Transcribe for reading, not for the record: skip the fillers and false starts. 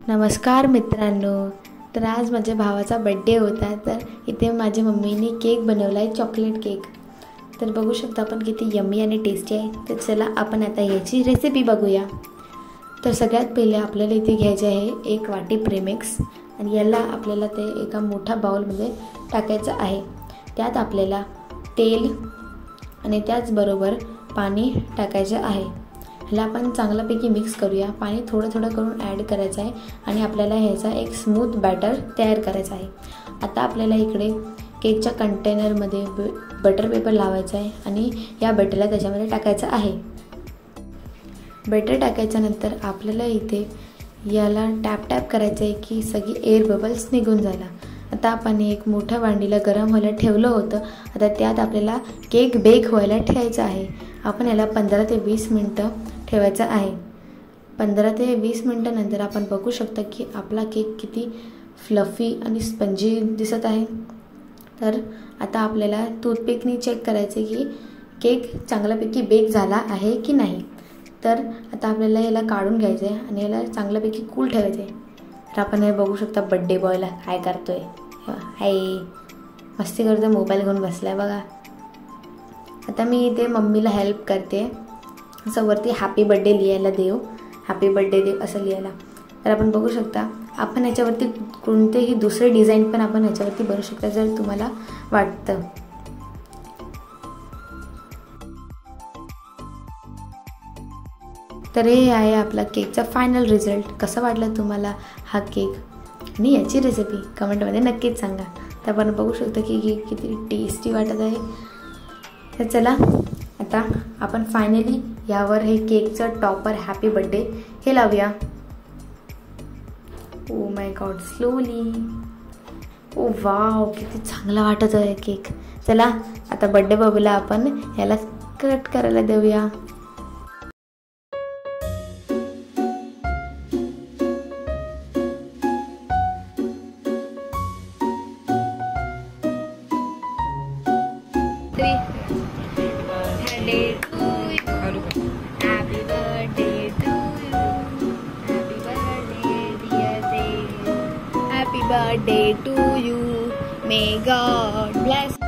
नमस्कार मित्रांनो. तर आज माझ्या भावाचा बड्डे होता, तर इथे माझ्या मम्मीने केक बनवला आहे, चॉकलेट केक. तर बघू शकता आपण किती यम्मी आणि टेस्टी आहे. तर चला आपण आता याची रेसिपी बघूया. तर सगळ्यात पहिले आपल्याला इथे घ्यायचे आहे 1 वाटी प्रेमिक्स आणि याला आपल्याला ते एका मोठ्या बाउलमध्ये टाकायचं आहे. त्यात आपल्याला तेल आणि त्याचबरोबर पाणी टाकायचं आहे. ह्याला आपण चांगल्यापैकी मिक्स करूया. पाणी थोडं थोडं करून ॲड करायचं आहे आणि आपल्याला ह्याचा एक स्मूथ बॅटर तयार करायचा आहे. आता आपल्याला इकडे केकच्या कंटेनरमध्ये बटर पेपर लावायचा आहे आणि या बटरला त्याच्यामध्ये टाकायचं आहे. बटर टाकायच्यानंतर आपल्याला इथे याला टॅप करायचं आहे की सगळी एअर बबल्स निघून झाला. आता आपण एक मोठ्या भांडीला गरम व्हायला ठेवलं होतं. आता त्यात आपल्याला केक बेक व्हायला ठेवायचं आहे. आपण याला 15 ते 20 मिनटं ठेवायचं आहे. 15 ते 20 मिनटानंतर आपण बघू शकता की आपला केक किती फ्लफी आणि स्पंजी दिसत आहे. तर आता आपल्याला टूथपिकनी चेक करायचे की केक चांगल्यापैकी बेक झाला आहे की नाही. तर आता आपल्याला याला काढून घ्यायचं आहे आणि याला चांगल्यापैकी कूल ठेवायचं आहे. तर आपण हे बघू शकता बड्डे बॉयला काय करतोय. हाय, मस्ती करतोय, मोबाईल घेऊन बसलाय बघा. आता मी इथे मम्मीला हेल्प करते. असं वरती हॅपी बड्डे लिहायला देव, हॅपी बड्डे देव असं लिहायला. तर आपण बघू शकता आपण ह्याच्यावरती कोणतेही दुसरे डिझाईन पण आपण ह्याच्यावरती बनवू शकता जर तुम्हाला वाटतं. तर हे आहे आपला केकचा फायनल रिझल्ट. कसा वाटला तुम्हाला हा केक आणि याची रेसिपी कमेंटमध्ये नक्कीच सांगा. तर आपण बघू शकतो की केक किती टेस्टी वाटत आहे. तर चला आता आपण फायनली यावर हे केकचं टॉपर हॅपी बर्थडे हे लावूया. Oh my god, slowly. Oh wow, किती चांगला वाटत आहे केक. चला आता बर्थडे बॉयला आपण याला कट करायला देऊया. Happy birthday to you. May God bless.